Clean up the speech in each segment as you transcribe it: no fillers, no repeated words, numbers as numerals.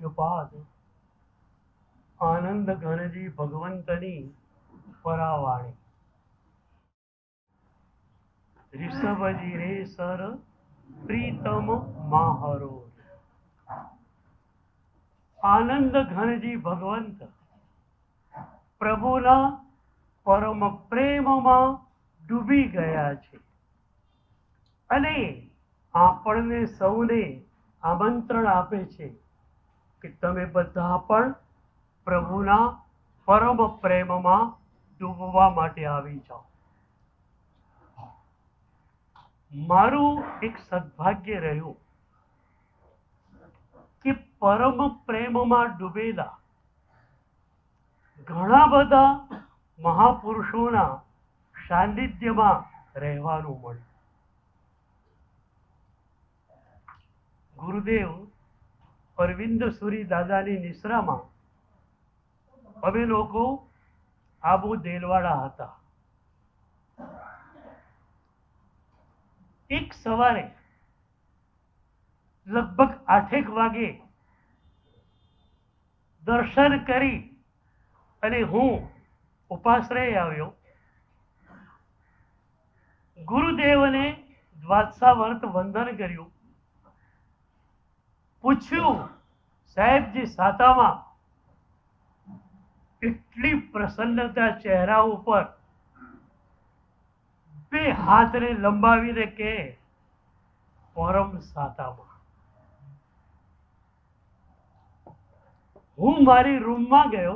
પૂજ્યપાદ આનંદ ઘનજી ભગવંતની પરાવાણી ऋषभजी रे सर प्रीतम माहरो आनंद घनजी भगवंत प्रभुना परम प्रेमમાં ડૂબી ગયા છે અને આપણને સૌને આમંત્રણ આપે છે કે તમે બધા પણ પ્રભુના પરમ પ્રેમમાં ડૂબવા માટે આવી જાઓ. મારું એક સદભાગ્ય રહ્યું કે પરમ પ્રેમમાં ડૂબેલા ઘણા બધા મહાપુરુષોના સાનિધ્યમાં રહેવાનું મળ્યું. ગુરુદેવ અરવિંદ સુરી દાદાની નિશ્રામાં અમે લોકો આબુ દેલવાડા હતા. એક સવારે લગભગ 8 વાગે દર્શન કરી અને હું ઉપાશ્રય આવ્યો. ગુરુદેવને દ્વાદશાવર્ત વંદન કર્યું. પૂછ્યું, સાહેબજી સાતામાં એટલી પ્રસન્નતા ચહેરા ઉપર, બે હાથને લંબાવીને કે પરમ સાતામાં. હું મારી રૂમમાં ગયો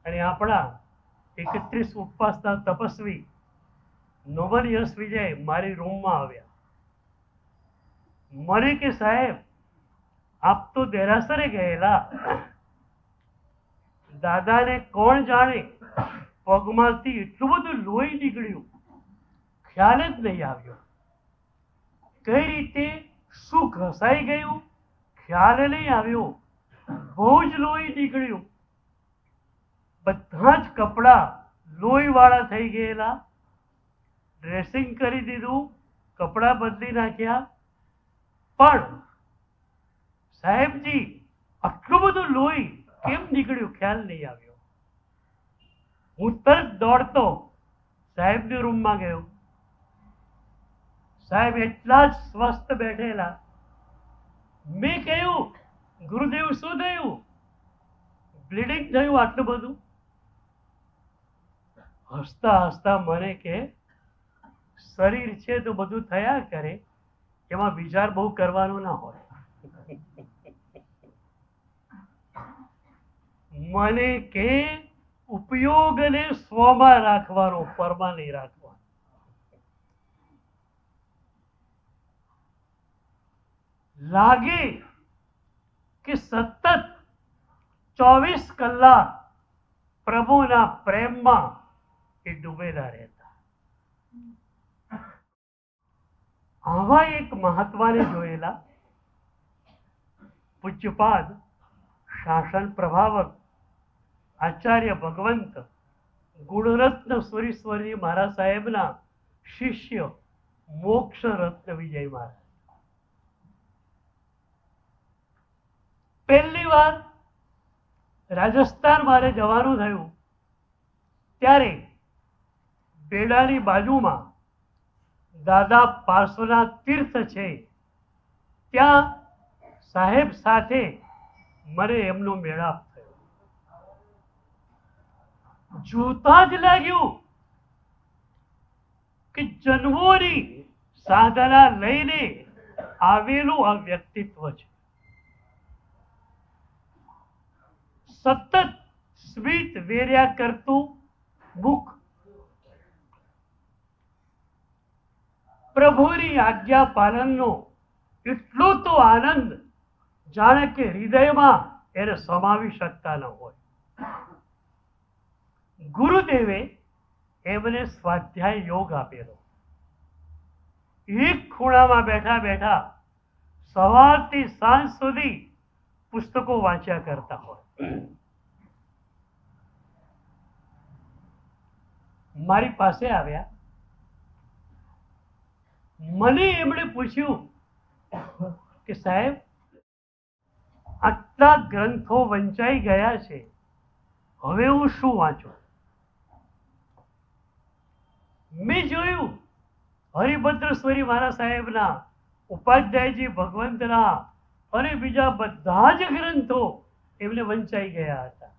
અને આપણા 31 ઉપવાસના તપસ્વી નોબલ યશ વિજય મારી રૂમમાં આવ્યા. મને કે સાહેબ આપ તો દેરાસરે ગયેલા, દાદાને કોણ જાણે પગમાંથી એટલું બધું લોહી નીકળ્યું, ખ્યાલ જ નહીં આવ્યો. કઈ રીતે શું ઘસાઈ ગયું ખ્યાલ નહીં આવ્યો. બહુ જ લોહી નીકળ્યું. બધા જ કપડા લોહીવાળા થઈ ગયેલા. ડ્રેસિંગ કરી દીધું, કપડાં બદલી નાખ્યા, પણ સાહેબજી આટલું બધું લોહી કેમ નીકળ્યું ખ્યાલ નહીં આવ્યો. હું તરત દોડતો સાહેબની રૂમમાં ગયો. સાહેબ એટલા જ સ્વસ્થ બેઠેલા. મેં કહ્યું, ગુરુદેવ શું થયું? બ્લીડિંગ થયું આટલું બધું? હસતા હસતા મને કે શરીર છે તો બધું થયા કરે, એમાં વિચાર બહુ કરવાનો ના હોય. મને કે ઉપયોગને સ્વમાં રાખવાનો, પરમાં નહીં રાખવાનો. લાગે કે સતત 24 કલાક પ્રભુના પ્રેમમાં એ ડૂબેલા રહેતા. આવા એક મહાત્માને જોયેલા. પૂજ્યપાદ શાસન પ્રભાવક આચાર્ય ભગવંત ગુણરત્ન સુરીશ્વરી મહારાજ સાહેબના શિષ્ય મોક્ષ રત્ન વિજય મહારાજ. પહેલી વાર રાજસ્થાન મારે જવાનું થયું ત્યારે બેડાની બાજુમાં દાદા પાર્શ્વનાથ તીર્થ છે, ત્યાં સાહેબ સાથે મને એમનો મેળાપ થયો. જોતા જ લાગ્યું કે જન્મોની સાધના લઈને આવેલું આ વ્યક્તિત્વ છે. સતત સ્મિત વેર્યા કરતું મુખ, પ્રભુની આજ્ઞા પાલનનો એટલો તો આનંદ જાણે કે હૃદયમાં એને સમાવી શકતા ન હોય. ગુરુદેવે એમને સ્વાધ્યાય યોગ આપેલો. એક ખૂણામાં બેઠા બેઠા સવારથી સાંજ સુધી પુસ્તકો વાંચ્યા કરતા હોય. મારી પાસે આવ્યા. મને એમણે પૂછ્યું કે સાહેબ આટલા ગ્રંથો વંચાઈ ગયા છે, હવે હું શું વાંચું? મેં જોયું હરિભદ્રેશ્વરી મહારાજ સાહેબના, ઉપાધ્યાયજી ભગવંતના અને બીજા બધા જ ગ્રંથો એમને વંચાઈ ગયા હતા.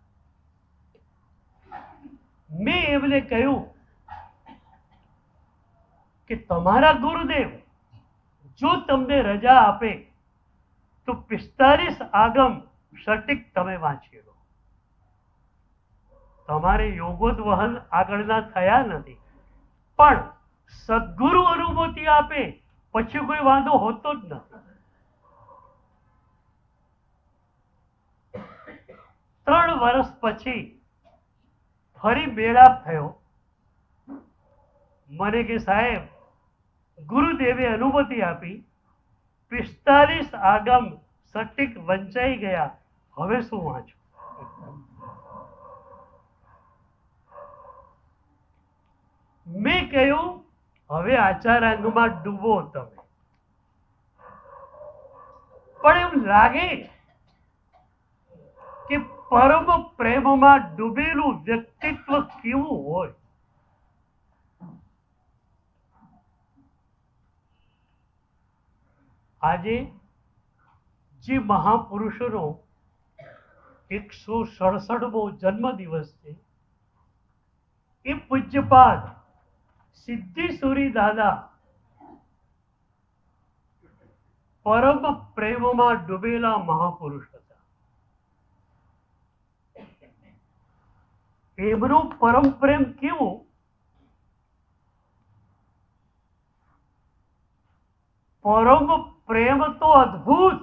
મેં એમને કહ્યું કે તમારા ગુરુદેવ જો તમને રજા આપે તો 45 આગમ સટીક તમે વાંચી લો. તમારે યોગોદ્વહન આગળના થયા નથી, પણ સદગુરુ અનુભૂતિ આપે પછી કોઈ વાંધો હોતો જ નથી. 3 વર્ષ પછી ફરી મેળાપ થયો. મને કે સાહેબ, ગુરુદેવે અનુમતિ આપી, 45 આગમ સટીક વંચાઈ ગયા, હવે શું વાંચું? મેં કહ્યું હવે આચારાંગમાં ડૂબો તમે. પણ એમ લાગે કે પરમ પ્રેમમાં ડૂબેલું વ્યક્તિત્વ કેવું હોય. આજે જે મહાપુરુષોનો 167મો જન્મદિવસ છે, એ પૂજ્યપાદ સિદ્ધેશ્વરી દાદા પરમ પ્રેમમાં ડૂબેલા મહાપુરુષ હતા. એમનો પરમ પ્રેમ કેવો? પરમ પ્રેમ તો અદ્ભુત,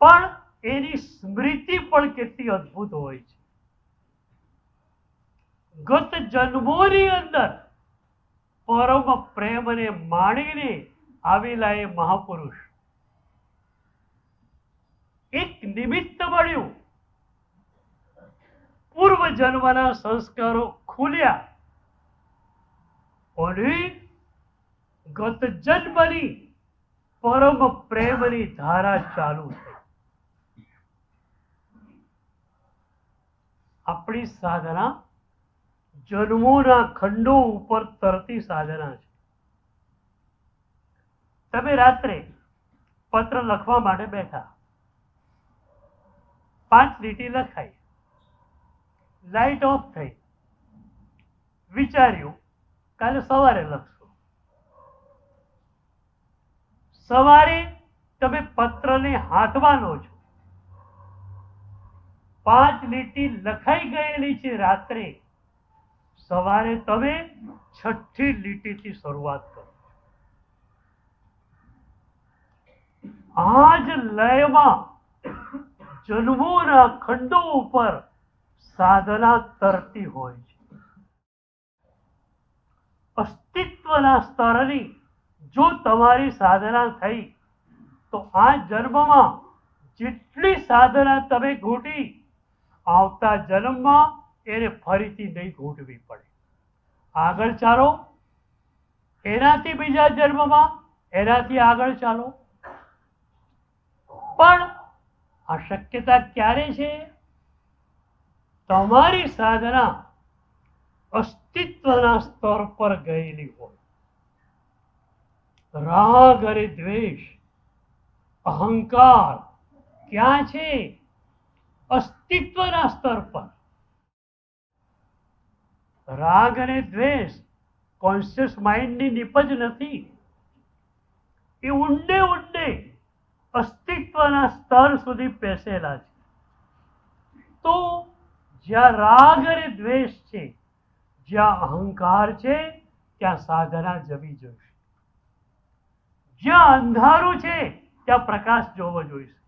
પણ એની સ્મૃતિ પણ કેટલી અદ્ભુત હોય છે. ગત જન્મોની અંદર પરમ પ્રેમને માણીને આવેલા એ મહાપુરુષ એક નિમિત્ત મળ્યું, પૂર્વ જન્મના સંસ્કારો ખુલ્યા અને ગત જન્મની પરમ પ્રેમની ધારા ચાલુ થઈ. આપણી સાધના જન્મોના ખંડો ઉપર તરતી સાધના છે. તમે રાત્રે પત્ર લખવા માટે બેઠા, 5 લીટી લખાઈ, લાઇટ ઓફ થઈ, વિચાર્યું કાલે સવારે લખશું. સવારે તમે પત્રને હાથમાં લો છો, 5 લીટી લખાઈ ગયેલી છે રાત્રે, સવારે તમે 6ઠી લીટીથી શરૂઆત કરો. આ જ લયમાં જન્મોના ખંડો ઉપર સાધના તરતી હોય છે. અસ્તિત્વના સ્તરની જો તમારી સાધના થઈ તો આ જન્મમાં જેટલી સાધના તમે ઘૂંટી, આવતા જન્મમાં એને ફરીથી નહીં ઘૂંટવી પડે. આગળ ચાલો, એનાથી બીજા જન્મમાં, એનાથી આગળ ચાલો. પણ આ શક્યતા ક્યારે છે? તમારી સાધના અસ્તિત્વના સ્તર પર ગયેલી હોય. રાગ અને દ્વેષ, અહંકાર ક્યાં છે? અસ્તિત્વના સ્તર પર. રાગ અને દ્વેષ કોન્શિયસ માઇન્ડની નિપજ નથી, એ ઊંડે ઊંડે અસ્તિત્વના સ્તર સુધી પેસેલા છે. તો જ્યાં રાગ અને દ્વેષ છે, જ્યાં અહંકાર છે, ત્યાં સાધના જવી જોઈશે. જ્યાં અંધારું છે ત્યાં પ્રકાશ જોવો જોઈશે.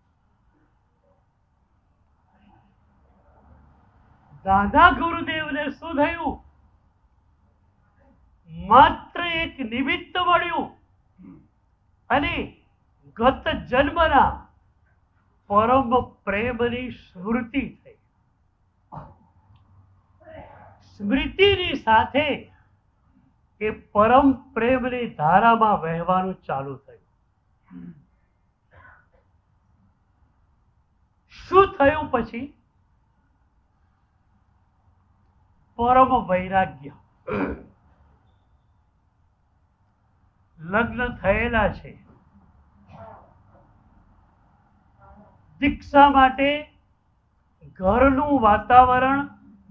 દાદા ગુરુદેવને શું થયું? માત્ર એક નિમિત્ત મળ્યું અને ગત જન્મના પરમ પ્રેમની સ્મૃતિ થઈ. સ્મૃતિની સાથે એ પરમ પ્રેમની ધારામાં વહેવાનું ચાલુ થયું. થયું પછી પરમ વૈરાગ્ય. લગ્ન થયેલા છે, દીક્ષા માટે ઘરનું વાતાવરણ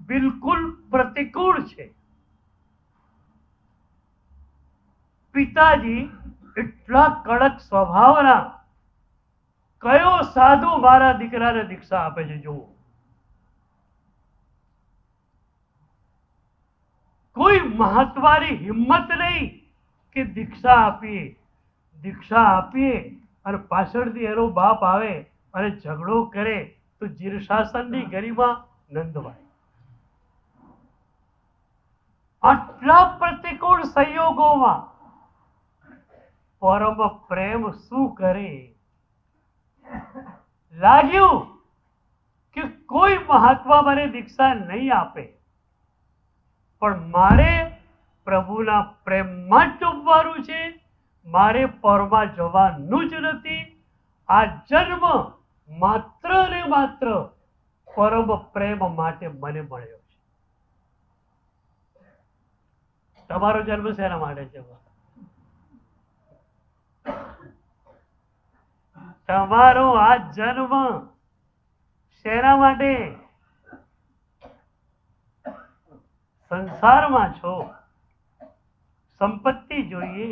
બિલકુલ પ્રતિકૂળ છે. પિતાજી એટલા કડક સ્વભાવના, કયો સાધુ મારા દીકરાને દીક્ષા આપે છે જુઓ. કોઈ મહાત્માની હિંમત નહીં કે દીક્ષા આપીએ અને પાછળથી એનો બાપ આવે અને ઝઘડો કરે તો જીરશાસનની ગરિમા નંદવાય. આટલા પ્રતિકૂળ સંયોગોમાં પરમ પ્રેમ શું કરે? લાગ્યું કે કોઈ મહાત્મા મને દીક્ષા નહીં આપે, પણ મારે પ્રભુના પ્રેમમાં જ ડૂબવાનું છે, મારે પરમાં જવાનું જ નથી. આ જન્મ માત્ર ને માત્ર પરમ પ્રેમ માટે મને મળ્યો છે. તમારો જન્મ શેના માટે છે? તમારો આ જન્મ શેના માટે? સંસારમાં છો, સંપત્તિ જોઈએ,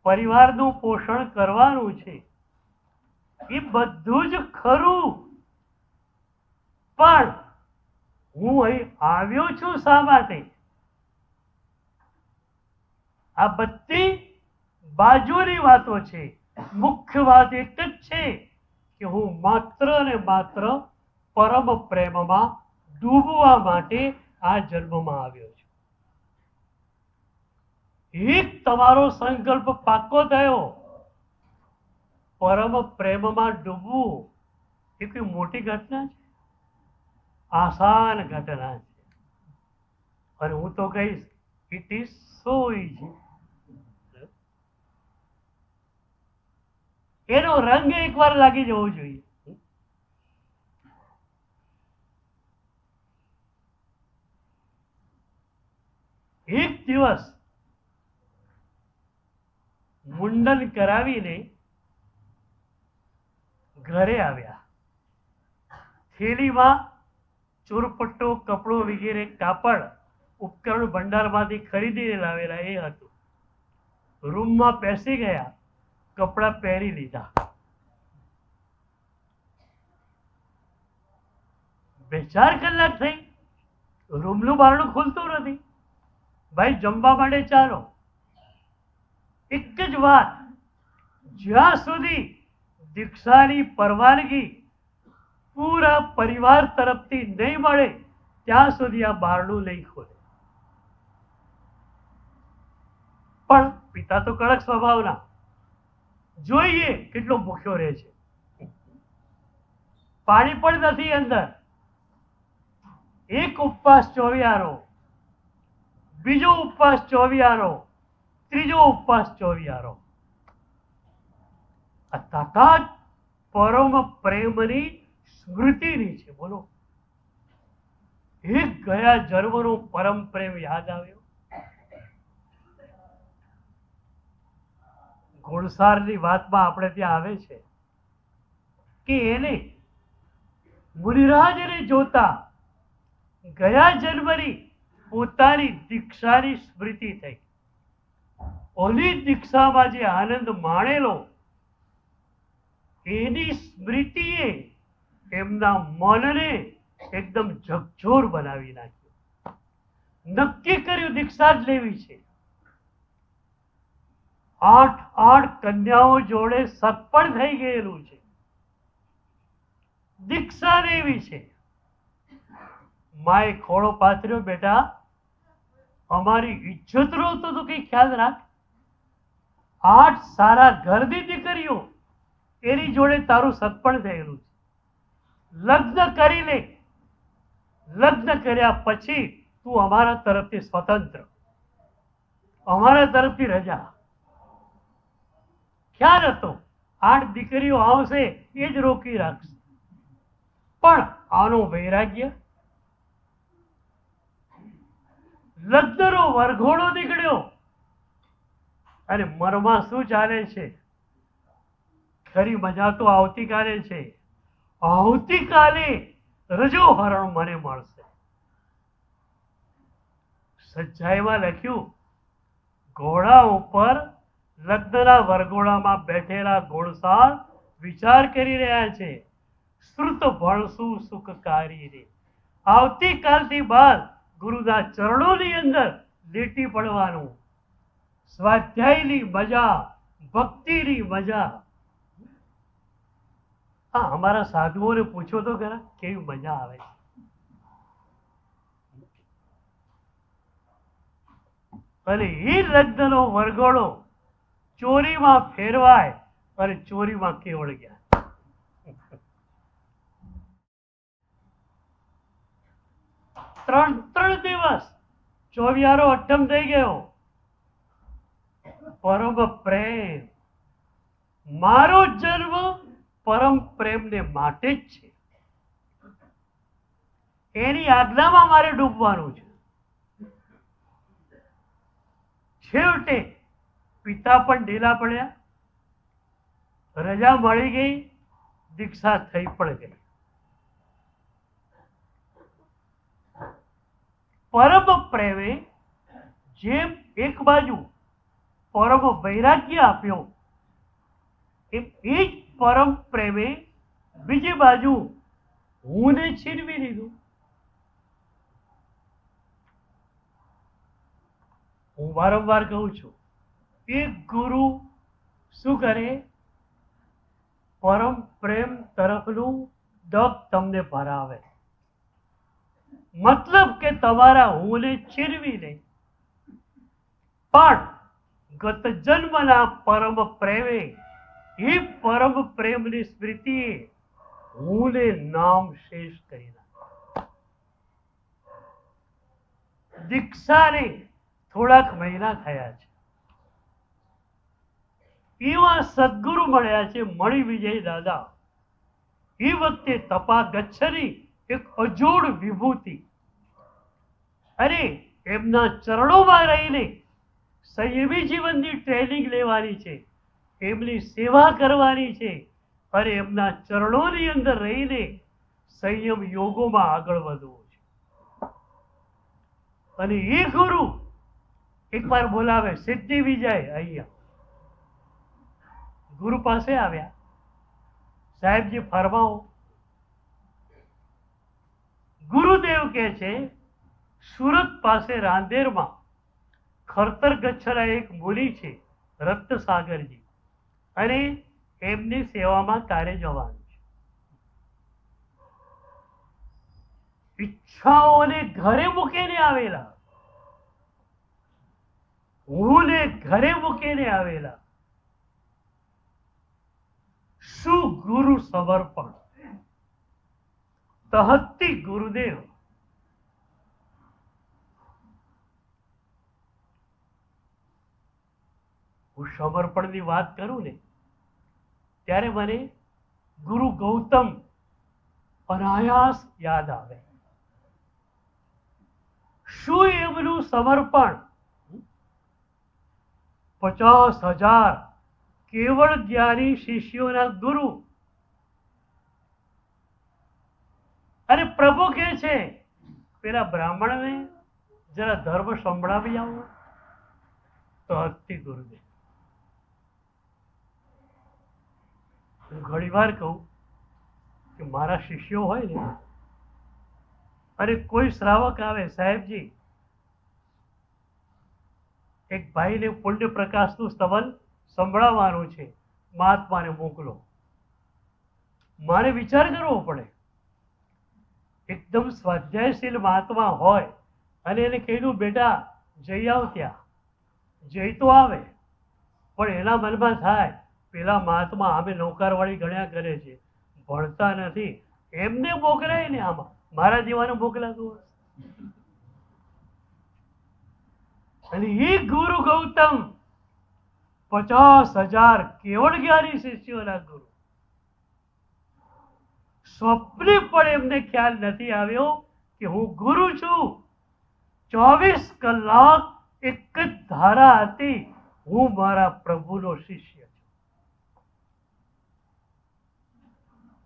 પરિવારનું પોષણ કરવાનું છે, એ બધું જ ખરું, પણ હું અહીં આવ્યો છું શા માટે? આ બધી બાજુની વાતો છે. મુખ્ય વાત એક જ છે કે હું માત્ર ને માત્ર પરમ પ્રેમમાં ડૂબવા માટે આ જન્મમાં આવ્યો છું. એક તમારો સંકલ્પ પાક્કો થયો. પરમ પ્રેમમાં ડૂબવું એ કોઈ મોટી ઘટના છે? આસાન ઘટના છે. અને હું તો કહીશ, ઇટ ઇઝ સો ઇઝી. એનો રંગ એકવાર લાગી જવો જોઈએ. એક દિવસ મુંડન કરાવીને ઘરે આવ્યા. થેલીમાં ચોરપટ્ટો, કપડો વગેરે કાપડ ઉપકરણ ભંડારમાંથી ખરીદીને લાવેલા એ હતું. રૂમમાં બેસી ગયા, કપડા પહેરી લીધા. 2-4 કલાક થઈ, રૂમનું બારણું ખુલતું નથી. ભાઈ જમવા માટે ચાલો. એક જ વાત, જ્યાં સુધી દીક્ષાની પરવાનગી પૂરા પરિવાર તરફથી નહીં મળે ત્યાં સુધી આ બારણું નહીં ખોલે. પણ પિતા તો કડક સ્વભાવના, જોઈએ કેટલો ભૂખ્યો રહે છે. પાણી પણ નથી અંદર. એક ઉપવાસ ચોવિયારો, બીજો ઉપવાસ ચોવિયારો, ત્રીજો ઉપવાસ ચોવિયારો. આ તાકાત પરમ પ્રેમની સ્મૃતિની છે. બોલો, એક ગયા જન્મનો પરમ પ્રેમ યાદ આવ્યો. ઘોડસારની વાતમાં આપણે ત્યાં આવે છે કે એને મુનિરાજને જોતા ગયા જન્મની પોતાની દીક્ષાની સ્મૃતિ થઈ. ઓલી દીક્ષામાં જે આનંદ માણેલો એની સ્મૃતિએ એમના મનને એકદમ ઝકઝોર બનાવી નાખ્યું. નક્કી કર્યું દીક્ષા જ લેવી છે. 8 કન્યાઓ જોડે સગપણ થઈ ગયેલું છે. દીક્ષા લેવી છે. માએ ખોળો પાથર્યો, બેટા અમારી ઇજ્જતનો તો કઈ ખ્યાલ રાખ. 8 સારા ઘરની દીકરીઓ એની જોડે તારું સગપણ થયેલું છે. લગ્ન કરી લે. લગ્ન કર્યા પછી તું અમારા તરફથી સ્વતંત્ર, અમારા તરફથી રજા. ખ્યાલ હતો 8 દીકરીઓ આવશે એ જ રોકી રાખશે. પણ આનું વૈરાગ્ય, લગ્નનો વરઘોડો નીકળ્યો અને મનમાં શું ચાલે છે? ખરી મજા તો આવતીકાલે છે. આવતીકાલે રજોહરણ મને મળશે. સચ્ચાઈમાં લખ્યું, ઘોડા ઉપર લગ્નના વરઘોડામાં બેઠેલા ઘોડસાર વિચાર કરી રહ્યા છે, શ્રુત ભણશું સુખકારી રે. આવતીકાલથી બાદ ગુરુના ચરણોની અંદર લેટી પડવાનું. સ્વાધ્યાયની મજા, ભક્તિની મજા. હા, અમારા સાધુઓને પૂછો તો ખરા કેવી મજા આવે છે. અને એ લગ્નનો વરઘોડો ચોરીમાં ફેરવાય અને ચોરીમાં કેવળ ગયા. ત્રણ દિવસ ચોવિયારો અઠમ થઈ ગયો. પરમ પ્રેમ, મારો જન્મ પરમ પ્રેમને માટે જ છે. એની આજ્ઞામાં મારે ડૂબવાનું છે. છેવટે પિતા પણ ઢીલા પડ્યા, રજા મળી ગઈ, દીક્ષા થઈ પણ ગઈ. પરમ પ્રેમે જેમ એક બાજુ પરમ વૈરાગ્ય આપ્યો, એમ એ જ પરમ પ્રેમે બીજી બાજુ હુંને છીનવી લીધું. હું વારંવાર કહું છું, એક ગુરુ શું કરે? પરમ પ્રેમ તરફનું દગ તમને ભરાવે. મતલબ કે તમારા હુંને છીનવી લે. પણ ગત જન્મના પરમ પ્રેમે એ પરમ પ્રેમની સ્મૃતિએ હુંને નામ શેષ કરી નાખ્યું. દીક્ષાને થોડાક મહિના થયા છે, એવા સદગુરુ મળ્યા છે મણિ વિજય દાદા. એ વખતે તપા ગચ્છની એક અજોડ વિભૂતિ. અરે એમના ચરણોમાં રહીને સંયમી જીવનની ટ્રેનિંગ લેવાની છે, એમની સેવા કરવાની છે અને એમના ચરણોની અંદર રહીને સંયમ યોગોમાં આગળ વધવું છે. અને એ ગુરુ એકવાર બોલાવે, સિદ્ધિ વિજય અહીંયા ગુરુ પાસે આવ્યા. સાહેબજી ફરમાવો. ગુરુદેવ કહે છે, સુરત પાસે રાંદેરમાં ખરતર ગચ્છના એક મુનિ છે રત્નસાગરજી, અને એમની સેવામાં કાર્ય જવાનું છે. ઈચ્છાઓને ઘરે મૂકીને આવેલા, હુંને ઘરે મૂકીને આવેલા. શું ગુરુ સમર્પણ! તહત્તી ગુરુદેવ. હું સમર્પણની વાત કરું ને ત્યારે મને ગુરુ ગૌતમ અનાયાસ યાદ આવે. શું એમનું સમર્પણ! 50,000 કેવળ જ્ઞાની શિષ્યોના ગુરુ. અને પ્રભુ કહે છે, પેલા બ્રાહ્મણને જરા ધર્મ સંભળાવી આવો. તો અતિ ગુરુદેવ. હું ઘણી વાર કહું કે મારા શિષ્યો હોય ને, અને કોઈ શ્રાવક આવે, સાહેબજી એક ભાઈને પુણ્ય પ્રકાશનું સ્તવન સંભળાવવાનું છે, મહાત્માને મોકલો. મારે વિચાર કરવો પડે. એકદમ સ્વાધ્યાયશીલ મહાત્મા હોય અને એને કહીશું, બેટા જઈ આવ. ત્યાં જઈ તો આવે, પણ એના મનમાં થાય, પેલા મહાત્મા અમે નૌકારવાળી ગણ્યા કરે છે, ભણતા નથી, એમને મોકલાય ને આમાં મારા જેવાને મોકલાતું. અને એ ગુરુ ગૌતમ 50,000 કેવળ જ્ઞાની શિષ્યોના ગુરુ. સ્વપ્ને પણ એમને ખ્યાલ નથી આવ્યો કે હું ગુરુ છું. 24 કલાક એક જ ધારા હતી, હું મારા પ્રભુનો શિષ્ય છું.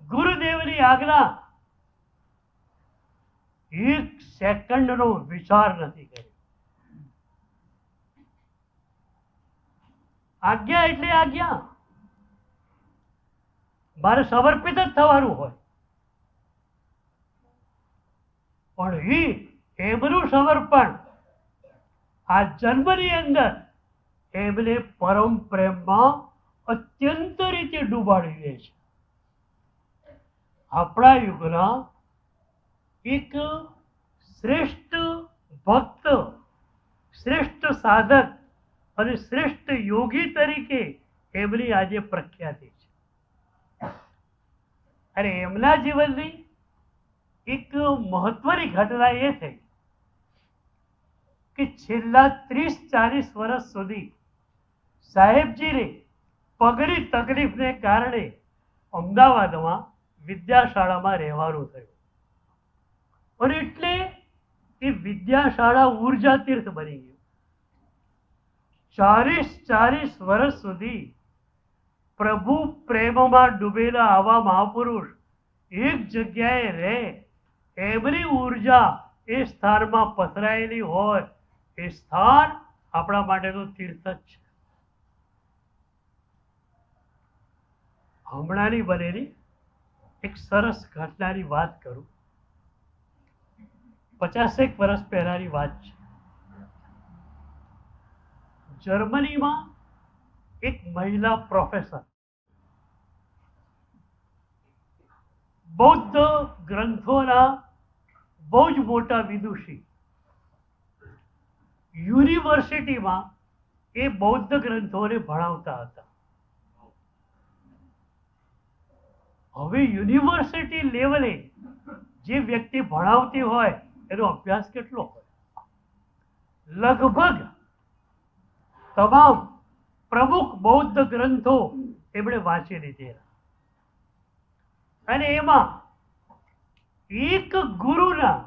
ગુરુદેવની આજ્ઞા એક સેકન્ડનો વિચાર નથી કર્યો. આજ્ઞા એટલે આજ્ઞા, મારે સમર્પિત જ થવાનું હોય. પણ એમનું સમર્પણ આ જન્મની અંદર એમને પરમ પ્રેમમાં અત્યંત રીતે ડૂબાડી દે છે. આપણા યુગના એક શ્રેષ્ઠ ભક્ત, શ્રેષ્ઠ સાધક અને શ્રેષ્ઠ યોગી તરીકે એમની આજે પ્રખ્યાતિ છે. અને એમના જીવનની એક મહત્વની ઘટના એ થઈ કે છેલ્લા 30-40 વર્ષ સુધી સાહેબજીને પગની તકલીફને કારણે અમદાવાદમાં વિદ્યાશાળામાં રહેવાનું થયું. અને એટલે એ વિદ્યાશાળા ઉર્જા તીર્થ બની ગયું. 40 વર્ષ સુધી પ્રભુ પ્રેમમાં ડૂબેલા આવા મહાપુરુષ એક જગ્યાએ રહે, એમની ઉર્જા એ સ્થાનમાં પથરાયેલી હોય, એ સ્થાન આપણા માટેનું તીર્થ જ છે. હમણાંની બનેલી એક સરસ ઘટનાની વાત કરું. 50 વર્ષ પહેલાની વાત છે. જર્મનીમાં એક મહિલા પ્રોફેસર, બૌદ્ધ ગ્રંથોના બહુ જ મોટા વિદુષી, યુનિવર્સિટીમાં એ બૌદ્ધ ગ્રંથોને ભણાવતા હતા. હવે યુનિવર્સિટી લેવલે જે વ્યક્તિ ભણાવતી હોય એનો અભ્યાસ કેટલો હોય? લગભગ તમામ પ્રમુખ બૌદ્ધ ગ્રંથો એમણે વાંચી લીધેલા. અને એમાં એક ગુરુના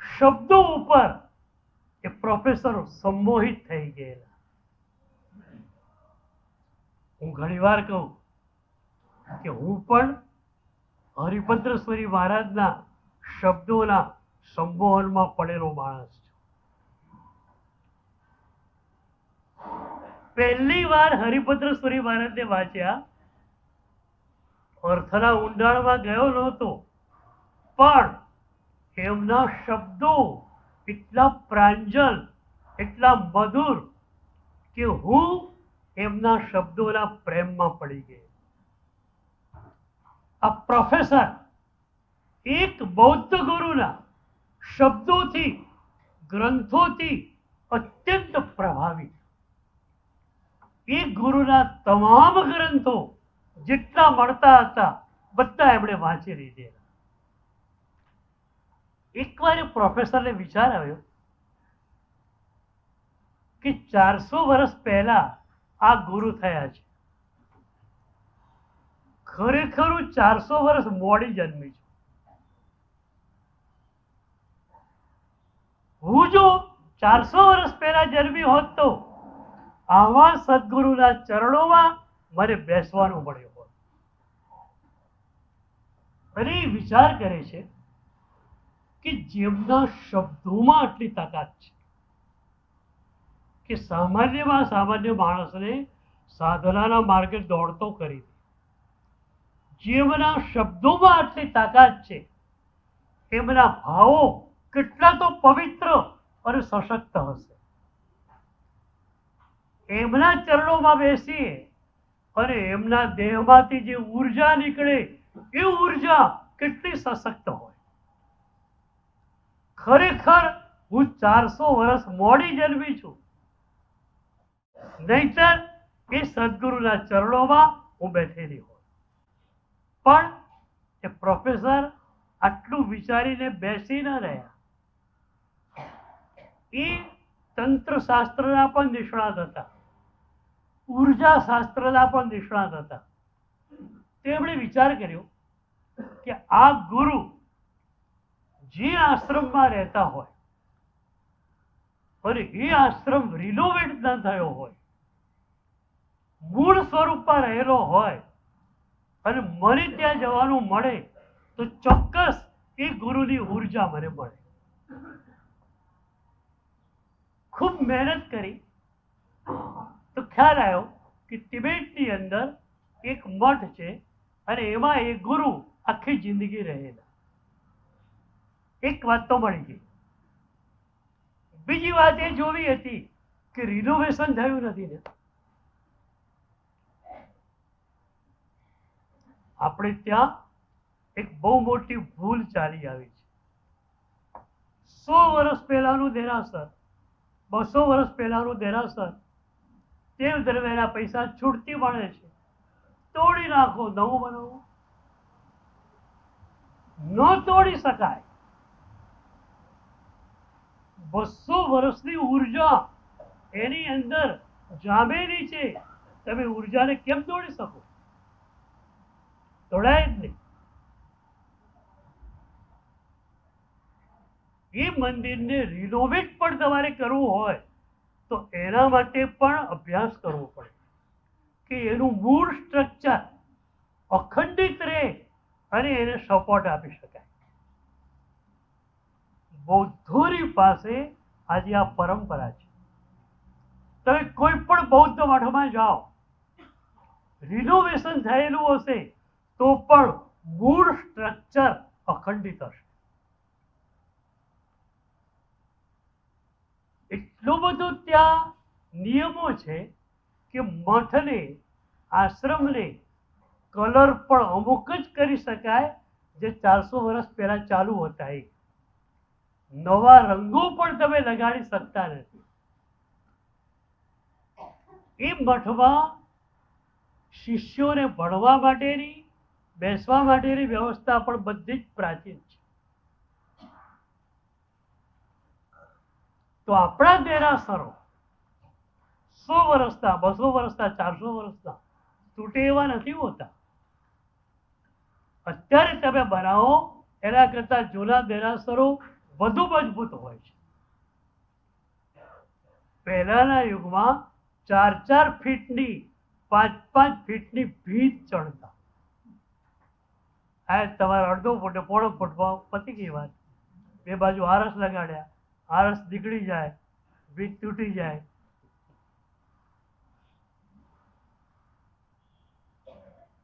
શબ્દો ઉપર એ પ્રોફેસરો સંમોહિત થઈ ગયેલા. હું ઘણીવાર કહું કે હું પણ હરિભદ્રેશ્વરી મહારાજના શબ્દોના સંમોહનમાં પડેલો માણસ છું. પહેલી વાર હરિભદ્રેશ્વરી મહારાજને વાંચ્યા, અર્થના ઊંડાણમાં ગયો નહોતો, પણ એમના શબ્દો એટલા પ્રાંજલ, એટલા મધુર કે હું એમના શબ્દોના પ્રેમમાં પડી ગયો. આ પ્રોફેસર એક બૌદ્ધ ગુરુના શબ્દોથી, ગ્રંથોથી અત્યંત પ્રભાવિત. એ ગુરુના તમામ ગ્રંથો જેટલા મળતા હતા બધા એમણે વાંચી લીધેલા. એકવાર એ પ્રોફેસરને વિચાર આવ્યો કે 400 વર્ષ પહેલા આ ગુરુ થયા છે, ખરેખર હું 400 વર્ષ મોડી જન્મી છું. હું જો 400 વર્ષ પહેલા જન્મી હોત તો આવા સદગુરુના ચરણોમાં મને બેસવાનું મળ્યું હોત. અને એ વિચાર કરે છે કે જેમના શબ્દોમાં આટલી તાકાત છે કે સામાન્યમાં સામાન્ય માણસને સાધનાના માર્ગે દોડતો કરી દે, જેમના શબ્દોમાં આટલી તાકાત છે, એમના ભાવો કેટલા તો પવિત્ર અને સશક્ત હશે. એમના ચરણોમાં બેસીએ અને એમના દેહમાંથી જે ઉર્જા નીકળે એ ઉર્જા કેટલી સશક્ત હોય. ખરેખર હું 400 વર્ષ મોડી જન્મી છું, નહીતર એ સદગુરુના ચરણોમાં હું બેઠેલી હોય. પણ એ પ્રોફેસર આટલું વિચારીને બેસી ન રહ્યા. એ તંત્ર શાસ્ત્રના પણ નિષ્ણાત હતા, ઉર્જા શાસ્ત્રના પણ નિષ્ણાત હતા. તેમણે વિચાર કર્યો કે આ ગુરુ જે આશ્રમમાં રહેતા હોય અને એ આશ્રમ રિનોવેટ ન થયો હોય, મૂળ સ્વરૂપમાં રહેલો હોય અને મને ત્યાં જવાનું મળે તો ચોક્કસ એ ગુરુની ઉર્જા મને મળે. ખૂબ મહેનત કરી તો ખ્યાલ આવ્યો કે તિબેટની અંદર એક મઠ છે અને એમાં એ ગુરુ આખી જિંદગી રહેલા. એક વાત તો મળી ગઈ. બીજી વાત એ જોવી હતી કે રિનોવેશન થયું નથી ને. આપણે ત્યાં એક બહુ મોટી ભૂલ ચાલી આવી છે. 100 વર્ષ પહેલાનું દેરાસર, 200 વર્ષ પહેલાનું દેરાસર દેવ ધર્મેના પૈસા છૂટતી મળે છે, તોડી નાખો, નવું બનાવો. ન તોડી શકાય. 200 વર્ષની ઉર્જા એની અંદર જામેલી છે. તમે ઉર્જાને કેમ તોડી શકો? તોડાય જ નહીં. એ મંદિરને રિનોવેટ પણ તમારે કરવું હોય તો એના માટે પણ અભ્યાસ કરવો પડે કે એનું મૂળ સ્ટ્રક્ચર અખંડિત રહે અને એને સપોર્ટ આપી શકાય. બૌદ્ધોની પાસે આજે આ પરંપરા છે. તમે કોઈ પણ બૌદ્ધ મઠમાં જાઓ, રિનોવેશન થયેલું હશે તો પણ મૂળ સ્ટ્રક્ચર અખંડિત હશે. એટલું બધું ત્યાં નિયમો છે કે મઠને, આશ્રમને કલર પણ અમુક જ કરી શકાય જે 400 વર્ષ પહેલા ચાલુ હતા. નવા રંગો પણ તમે લગાડી શકતા નથી. એ મઠમાં શિષ્યોને ભણવા માટેની, બેસવા માટેની વ્યવસ્થા પણ બધી જ પ્રાચીન છે. તો આપણા દેરાસરો 100 વર્ષના, 200 વર્ષના, 400 વર્ષના તૂટે એવા નથી હોતા. અત્યારે તમે બનાવો એના કરતા જૂના દેરાસરો વધુ મજબૂત હોય છે. પહેલાના યુગમાં 4-4 ફીટની, 5-5 ફીટની ભીત ચણતા. આ તમારે અડધો ફૂટે, પોણો ફૂટમાં પતી ગઈ વાત. બે બાજુ આરસ લગાડ્યા, આરસ નીકળી જાય, ભીત તૂટી જાય.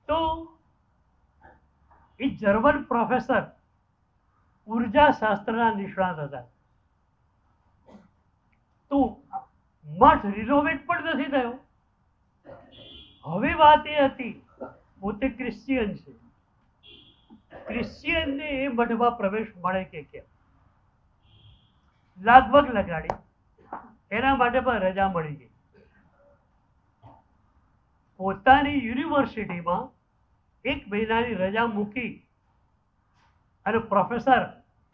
તો એ જર્મન પ્રોફેસર ઉર્જા શાસ્ત્રના નિષ્ણાત હતા. તો મઠ રિનોવેટ પણ નથી થયો. હવે વાત એ હતી, પોતે ક્રિશ્ચિયન છે, ક્રિશ્ચિયનને એ મઠમાં પ્રવેશ મળે કે કેમ? લાગવગ લગાડી, એના માટે પણ રજા મળી ગઈ. પોતાની યુનિવર્સિટીમાં 1 મહિનાની રજા મૂકી અને પ્રોફેસર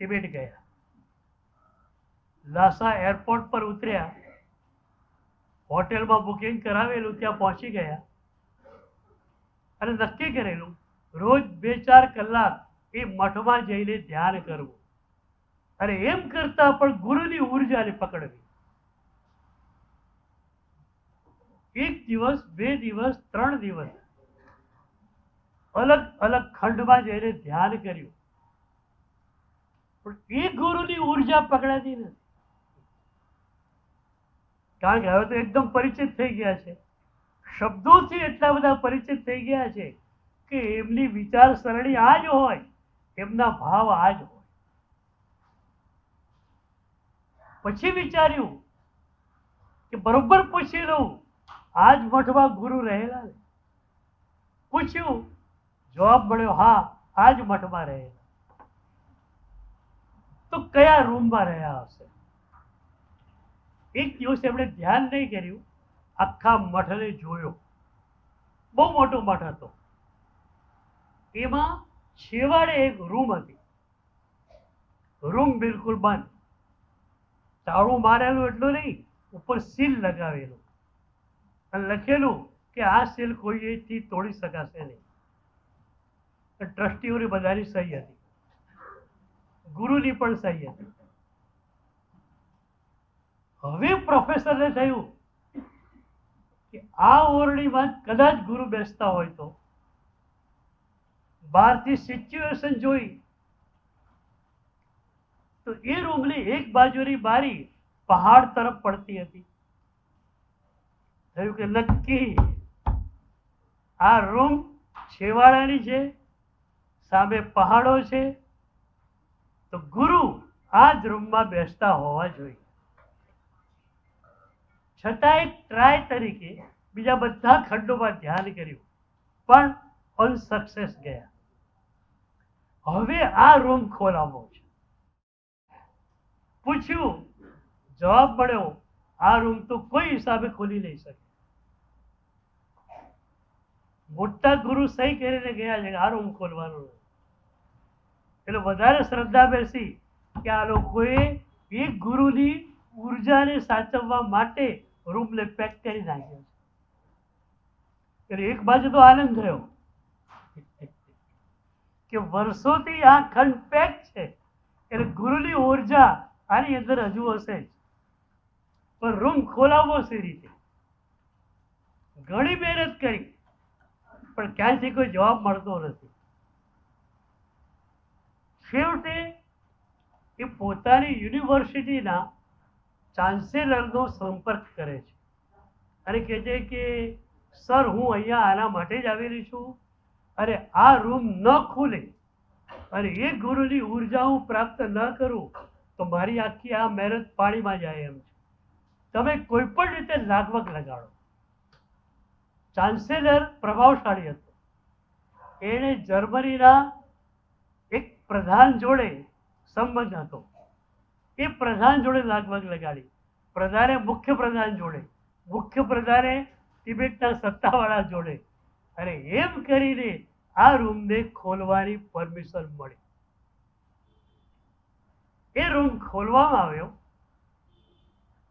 તિબેટ ગયા. લાસા એરપોર્ટ પર ઉતર્યા, હોટેલમાં બુકિંગ કરાવેલું, ત્યાં પહોંચી ગયા અને નક્કી કરેલું રોજ 2-4 કલાક એ મઠમાં જઈને ધ્યાન કરવું અને એમ કરતા પણ ગુરુની ઉર્જાને પકડવી. 1 દિવસ, 2 દિવસ, 3 દિવસ અલગ અલગ ખંડમાં જઈને ધ્યાન કર્યું, પણ એ ગુરુની ઉર્જા પકડાતી નથી. કારણ કે હવે તો એકદમ પરિચિત થઈ ગયા છે, શબ્દોથી એટલા બધા પરિચિત થઈ ગયા છે કે એમની વિચારસરણી આ જ હોય, એમના ભાવ આ જ હોય. પછી વિચાર્યું કે બરોબર પૂછી લઉં, આ જ મઠમાં ગુરુ રહેલા ને? પૂછ્યું, જવાબ મળ્યો, હા, આ જ મઠમાં રહેલા. તો કયા રૂમમાં રહ્યા હશે? એક દિવસ એમણે ધ્યાન નહીં કર્યું, આખા મઠને જોયો. બહુ મોટો મઠ હતો. એમાં છેવાડે એક રૂમ હતી. રૂમ બિલકુલ બંધ, તાળું મારેલું એટલું નહીં, ઉપર સીલ લગાવેલું અને લખેલું કે આ સીલ કોઈથી તોડી શકાશે નહીં. ટ્રસ્ટીઓની બધાની સહી હતી, ગુરુની પણ સહી હતી. હવે પ્રોફેસરને થયું કે આ ઓરડીમાં કદાચ ગુરુ બેસતા હોય તો બહારથી સિચ્યુએશન જોઈ તો એ રૂમની એક બાજુની બારી પહાડ તરફ પડતી હતી. થયું કે નક્કી આ રૂમ છેવાડાની છે, સામે પહાડો છે, તો ગુરુ આ જ રૂમમાં બેસતા હોવા જોઈએ. છતાં એક ટ્રાય તરીકે બીજા બધા ખંડોમાં ધ્યાન કર્યું, પણ અનસક્સેસ ગયા. હવે આ રૂમ ખોલાવવો છે. પૂછ્યું, જવાબ મળ્યો, આ રૂમ તો કોઈ હિસાબે ખોલી નહીં શકે. મોટા ગુરુ સહી કરીને ગયા છે કે આ રૂમ ખોલવાનો નથી. એટલે વધારે શ્રદ્ધા બેસી કે આ લોકોએ એક ગુરુની ઉર્જાને સાચવવા માટે રૂમને પેક કરી નાખ્યો છે. એટલે એક બાજુ તો આનંદ થયો કે વર્ષોથી આ ખંડ પેક છે, એટલે ગુરુની ઉર્જા આની અંદર હજુ હશે જ, પણ રૂમ ખોલાવવો સી રીતે? ઘણી મહેનત કરી પણ ક્યાંથી કોઈ જવાબ મળતો નથી. છેવટે એ પોતાની યુનિવર્સિટીના ચાન્સેલરનો સંપર્ક કરે છે અને કહે છે કે સર, હું અહીંયા આના માટે જ આવેલી છું, અને આ રૂમ ન ખુલે અને એ ગુરુની ઉર્જા હું પ્રાપ્ત ન કરું તો મારી આખી આ મહેનત પાણીમાં જાય એમ છે. તમે કોઈ પણ રીતે લાગવગ લગાડો. ચાન્સેલર પ્રભાવશાળી હતો. એણે જર્મનીના એક પ્રધાન જોડે સંબંધ હતો. એ પ્રધાન જોડે લાગવગ લગાડી. પ્રધાને મુખ્ય પ્રધાન જોડે, મુખ્ય પ્રધાને તિબેટના સત્તાવાળા જોડે, અને એમ કરીને આ રૂમને ખોલવાની પરમિશન મળી. એ રૂમ ખોલવામાં આવ્યો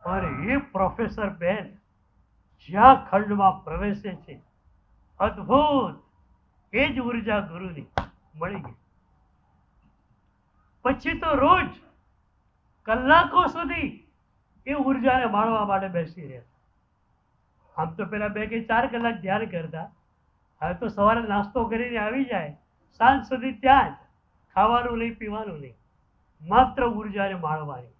અને એ પ્રોફેસર બેન જ્યાં ખંડમાં પ્રવેશે છે, અદ્ભુત એ જ ઉર્જા ગુરુની મળી ગઈ. પછી તો રોજ કલાકો સુધી એ ઉર્જાને માણવા માટે બેસી રહ્યા. આમ તો પેલા 2 કે 4 કલાક ધ્યાન કરતા, હવે તો સવારે નાસ્તો કરીને આવી જાય, સાંજ સુધી ત્યાં જ, ખાવાનું નહીં, પીવાનું નહીં, માત્ર ઉર્જાને માણવાની.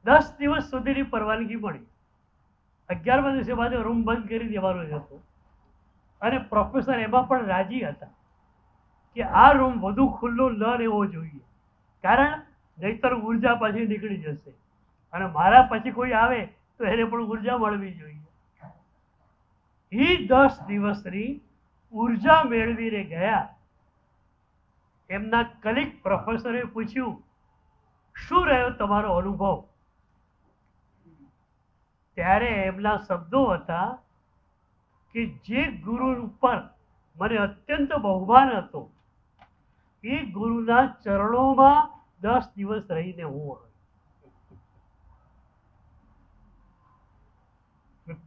10 દિવસ સુધીની પરવાનગી મળી. 11મા દિવસે પાછો રૂમ બંધ કરી દેવાનો જ હતો. અને પ્રોફેસર એમાં પણ રાજી હતા કે આ રૂમ વધુ ખુલ્લો ન રહેવો જોઈએ, કારણ નહીતર ઉર્જા પાછી નીકળી જશે અને મારા પછી કોઈ આવે તો એને પણ ઉર્જા મળવી જોઈએ. એ 10 દિવસની ઉર્જા મેળવીને ગયા. એમના કલીગ પ્રોફેસરે પૂછ્યું, શું રહ્યો તમારો અનુભવ? ત્યારે એમના શબ્દો હતા કે જે ગુરુ ઉપર મને અત્યંત બહુમાન હતો, એ ગુરુના ચરણોમાં 10 દિવસ રહીને હું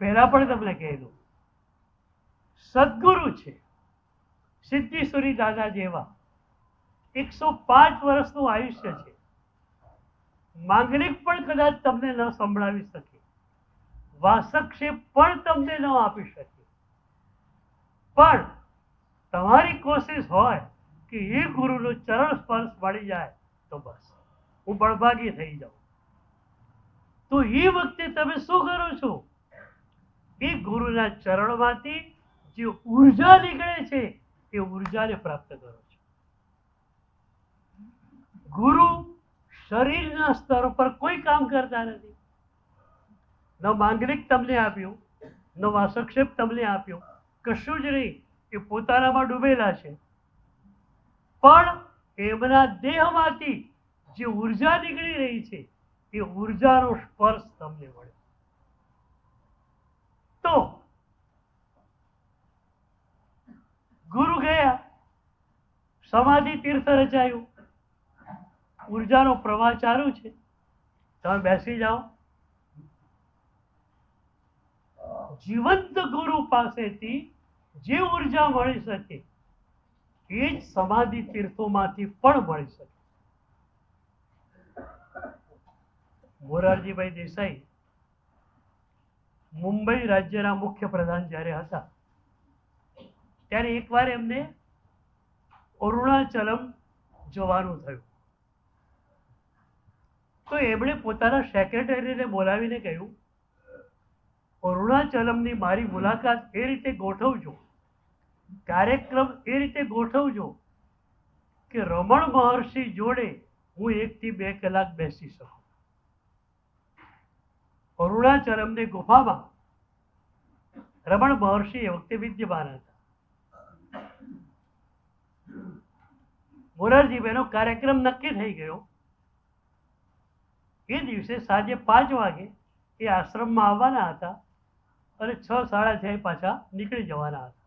પહેલા પણ તમને કહેલું, સદગુરુ છે સિદ્ધેશ્વરી દાદા જેવા, 105 વર્ષનું આયુષ્ય છે. માંગલિક પણ કદાચ તમને ન સંભળાવી શકે, વાસક્ષેપ પણ તમને ન આપી શકે, પણ તમારી કોશિશ હોય કે એ ગુરુનો ચરણ સ્પર્શ મળી જાય તો બસ હું બળભાગી થઈ જાઉં. તો એ વખતે તમે શું કરો છો? એ ગુરુના ચરણમાંથી જે ઉર્જા નીકળે છે એ ઉર્જાને પ્રાપ્ત કરો છો. ગુરુ શરીરના સ્તર પર કોઈ કામ કરતા નથી. ન માંગલિક તમને આપ્યું, ન વાસક્ષેપ તમને આપ્યો, કશું જ નહીં. એ પોતાનામાં ડૂબેલા છે, પણ એમના દેહમાંથી જે ઉર્જા નીકળી રહી છે એ ઉર્જાનો સ્પર્શ તમને મળે. તો ગુરુ ગયા, સમાધિ તીર્થ રચાયું, ઉર્જાનો પ્રવાહ ચાલુ છે. તમે બેસી જાઓ. જીવંત ગુરુ પાસેથી જે ઉર્જા મળી શકે એ જ સમાધિ તીર્થોમાંથી પણ મળી શકે. મોરારજીભાઈ દેસાઈ મુંબઈ રાજ્યના મુખ્ય પ્રધાન જ્યારે હતા ત્યારે એકવાર એમને અરુણાચલમ જવાનું થયું. તો એમણે પોતાના સેક્રેટરીને બોલાવીને કહ્યું, અરુણાચલમની મારી મુલાકાત એ રીતે ગોઠવજો, કાર્યક્રમ એ રીતે ગોઠવજો કે રમણ મહર્ષિ જોડે હું 1 થી 2 કલાક બેસી શકું. અરુણાચલમની ગુફામાં રમણ મહર્ષિ એ વખતે વિદ્યમાન હતા. મોરારજીભાઈનો કાર્યક્રમ નક્કી થઈ ગયો. એ દિવસે સાંજે 5 વાગે એ આશ્રમમાં આવવાના હતા અને 6 સાડા 6 પાછા નીકળી જવાના હતા.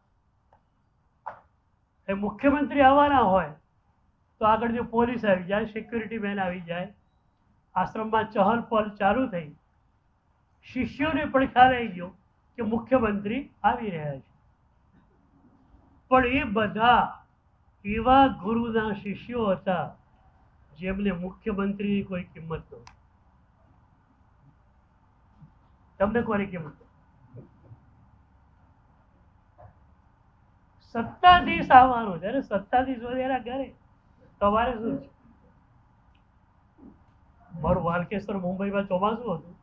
એ મુખ્યમંત્રી આવવાના હોય તો આગળ જો પોલીસ આવી જાય, સિક્યુરિટી મેન આવી જાય, આશ્રમમાં ચહલ પહલ ચાલુ થઈ. શિષ્યોને પણ ખ્યાલ આવી ગયો કે મુખ્યમંત્રી આવી રહ્યા છે. પણ એ બધા એવા ગુરુના શિષ્યો હતા જેમને મુખ્યમંત્રીની કોઈ કિંમત નહોતી. તમને કોની કિંમત? સત્તાધીશ આવવાનો છે, સત્તાધીશ હોય એના ઘરે તમારે શું છે? મારું વાલકેશ્વર મુંબઈમાં ચોમાસું હતું.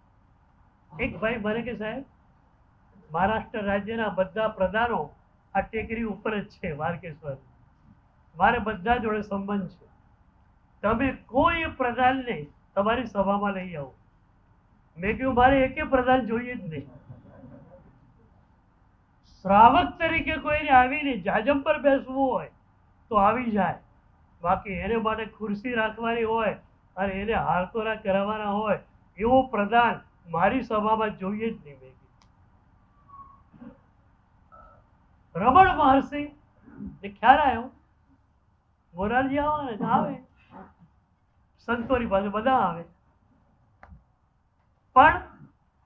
એક ભાઈ મને કે, સાહેબ મહારાષ્ટ્ર રાજ્યના બધા પ્રધાનો આ ટેકરી ઉપર જ છે વાલકેશ્વર, મારે બધા જોડે સંબંધ છે, તમે કોઈ પ્રધાનને તમારી સભામાં લઈ આવો. મેં કહ્યું મારે એકે પ્રધાન જોઈએ જ નહીં. શ્રાવક તરીકે કોઈને આવીને જાજમ પર બેસવું હોય તો આવી જાય, બાકી એને માટે ખુરશી રાખવાની હોય અને એને હારતોરા કરાવવાના હોય એવો પ્રધાન મારી સભામાં જોઈએ જ નહીં. મેં રમણ મહર્ષિ ને ખ્યાલ આવ્યો મોરારજી આવવાના આવે, સંતોની પાસે બધા આવે, પણ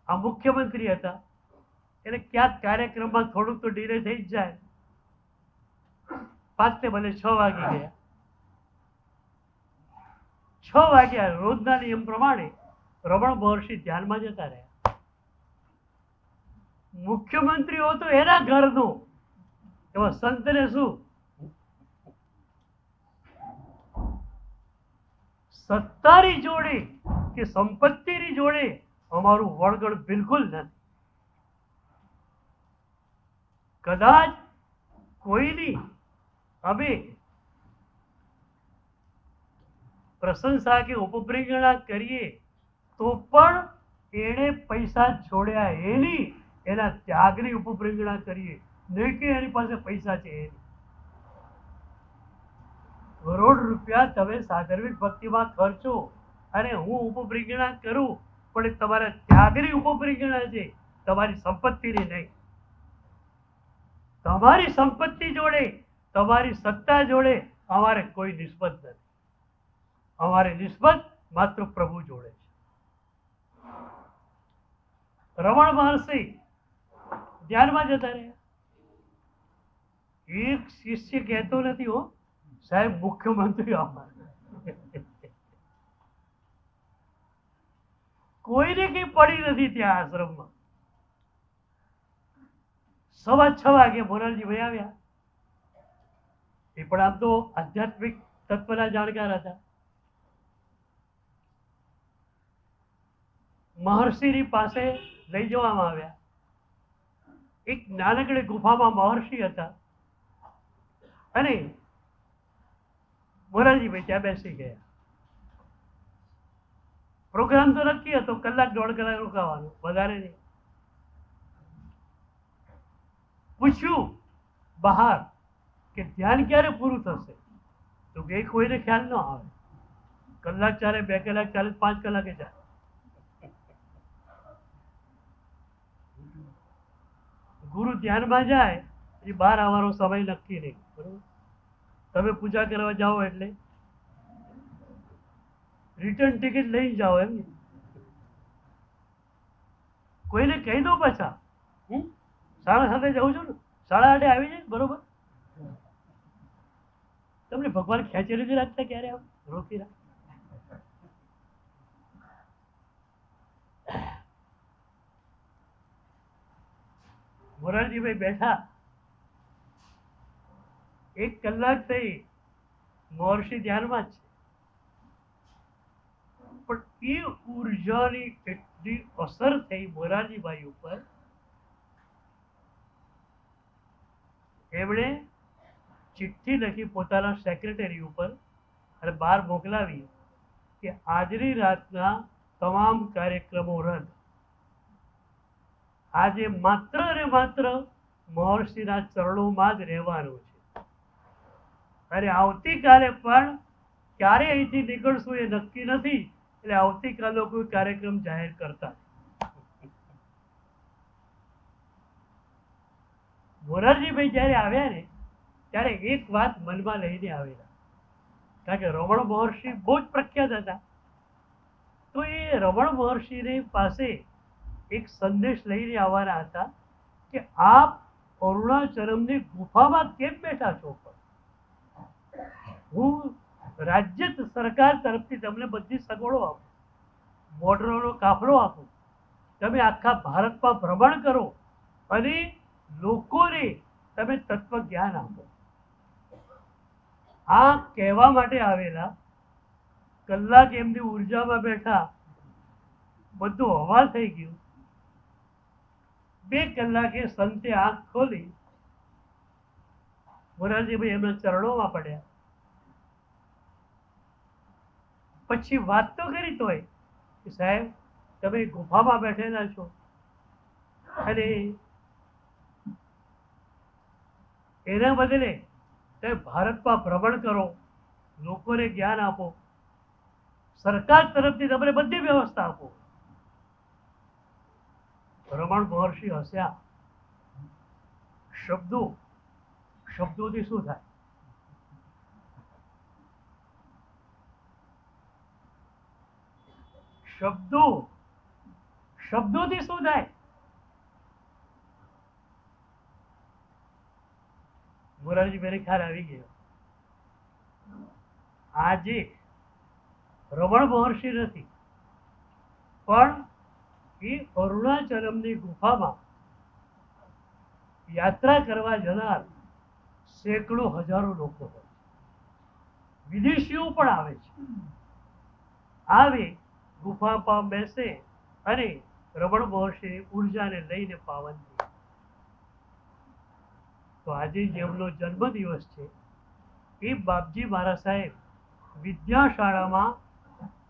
આ મુખ્યમંત્રી હતા એટલે ક્યાંક કાર્યક્રમમાં થોડુંક તો ડીલે થઈ જ જાય. 5 ને બદલે 6 વાગી ગયા. 6 વાગ્યા રોજના નિયમ પ્રમાણે રમણ મહર્ષિ ધ્યાનમાં જતા રહ્યા. મુખ્યમંત્રી હો તો એના ઘરનો, એમાં સંતને શું? સત્તાની જોડે કે સંપત્તિની જોડે અમારું વળગણ બિલકુલ નથી. કદાચ કોઈની અમે પ્રશંસા કે ઉપપ્રેરણા કરીએ તો પણ એણે પૈસા છોડ્યા એની, એના ત્યાગની ઉપપ્રેરણા કરીએ, નહીં કે એની પાસે પૈસા છે એની. કરોડ રૂપિયા તમે સાધર્મિક ભક્તિમાં ખર્ચો અને હું ઉપપ્રેરણા કરું, પણ એ તમારા ત્યાગની ઉપપ્રેરણા છે, તમારી સંપત્તિની નહીં. તમારી સંપત્તિ જોડે, તમારી સત્તા જોડે અમારે કોઈ નિસ્બત નથી. અમારે નિસ્બત માત્ર પ્રભુ જોડે છે. રમણ મહર્ષિ ધ્યાનમાં જતા રહ્યા. એક શિષ્ય કહેતો નથી, હો સાહેબ મુખ્યમંત્રી આવવાના. કોઈને કઈ પડી નથી ત્યાં આશ્રમમાં. 6:15 વાગે મોરારજીભાઈ આવ્યા. એ પણ આમ તો આધ્યાત્મિક તત્વના જાણકાર હતા. મહર્ષિની પાસે લઈ જવામાં આવ્યા. એક નાનકડી ગુફામાં મહર્ષિ હતા અને મોરારજીભાઈ ત્યાં બેસી ગયા. પ્રોગ્રામ તો નક્કી હતો, 1-1.5 કલાક રોકાવાનું, વધારે નહીં. પૂછ્યું બહાર કે ધ્યાન ક્યારે પૂરું થશે? તો કે કોઈને ખ્યાલ ન આવે. કલાક ચાલે, 2 કલાક ચાલે, 5 કલાકે ચાલે. ગુરુ ધ્યાનમાં જાય એ બહાર આવવાનો સમય નક્કી નહીં. બરોબર? તમે પૂજા કરવા જાઓ એટલે રિટર્ન ટિકિટ લઈ જાઓ એમ. કોઈને કહી દો પાછા હું શાળા સાથે જાઉં છું ને, 8:30 આવી જાય બરોબર. તમને ભગવાન ખેંચી નથી રાખતા ક્યારે આમ રોકી રાખ? મોરારજીભાઈ બેઠા, 1 કલાક થઈ, મહર્ષિ ધ્યાનમાં જ છે. પણ એ ઉર્જાની એટલી અસર થઈ મોરારજીભાઈ ઉપર, એમણે ચિઠ્ઠી લખી પોતાના સેક્રેટરી ઉપર અને બહાર મોકલાવી કે આજની રાતના તમામ કાર્યક્રમો રદ. આજે માત્ર ને માત્ર મહર્ષિના ચરણોમાં જ રહેવાનું છે અને આવતીકાલે પણ ક્યારે અહીંથી નીકળશું એ નક્કી નથી, એટલે આવતીકાલે કોઈ કાર્યક્રમ જાહેર કરતા નહીં. મોરારજીભાઈ જ્યારે આવ્યા ને ત્યારે એક વાત મનમાં લઈને આવેલા, કારણ કે રમણ મહર્ષિ બહુ જ પ્રખ્યાત હતા. તો એ રમણ મહર્ષિની પાસે એક સંદેશ લઈને આવવાના હતા કે આપ અરુણાચલમની ગુફામાં કેમ બેઠા છો? હું રાજ્ય સરકાર તરફથી તમને બધી સગવડો આપું, મોટરનો કાફલો આપું, તમે આખા ભારતમાં ભ્રમણ કરો અને લોકોને તમે તત્વ જ્ઞાન આપો. આ કહેવા માટે આવેલા. કલાક એમની ઉર્જામાં બેઠા, બધું હવા થઈ ગયું. 2 કલાકે સંતે આંખ ખોલી, મોરારજીભાઈ એમના ચરણોમાં પડ્યા. પછી વાત તો કરી તોય કે સાહેબ તમે ગુફામાં બેઠેલા છો અને એના બદલે તમે ભારતમાં ભ્રમણ કરો, લોકોને જ્ઞાન આપો, સરકાર તરફથી તમને બધી વ્યવસ્થા આપો. રમણ મહર્ષિ હસ્યા. શબ્દોથી શું થાય? શબ્દોથી શું થાય? મોરારજીભાઈને ખ્યાલ આવી ગયો. આજે રમણ મહર્ષિ નથી, પણ એ અરુણાચલમની ગુફામાં યાત્રા કરવા જનાર સેંકડો હજારો લોકો હોય, વિદેશીઓ પણ આવે છે. આવે, ગુફા પર બેસે અને રમણ મહર્ષિની ઉર્જાને લઈને પાવન થાય. તો આજે જેમનો જન્મદિવસ છે એ બાપજી મહારાજ સાહેબ વિદ્યાશાળામાં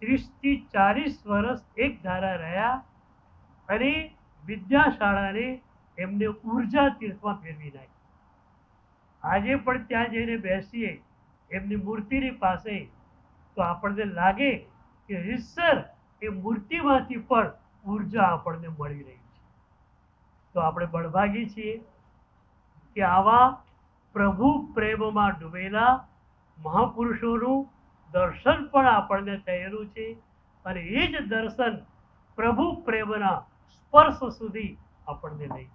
30 થી 40 વર્ષ એક ધારા રહ્યા અને વિદ્યાશાળાને એમને ઉર્જા તીર્થમાં ફેરવી નાખી. આજે પણ ત્યાં જઈને બેસીએ એમની મૂર્તિની પાસે તો આપણને લાગે કે રીતસર એ મૂર્તિમાંથી પણ ઉર્જા આપણને મળી રહી છે. તો આપણે બળભાગી છીએ કે આવા પ્રભુ પ્રેમમાં ડૂબેલા મહાપુરુષોનું દર્શન પણ આપણને થયેલું છે અને એ જ દર્શન પ્રભુ પ્રેમના સ્પર્શ સુધી આપણને લઈ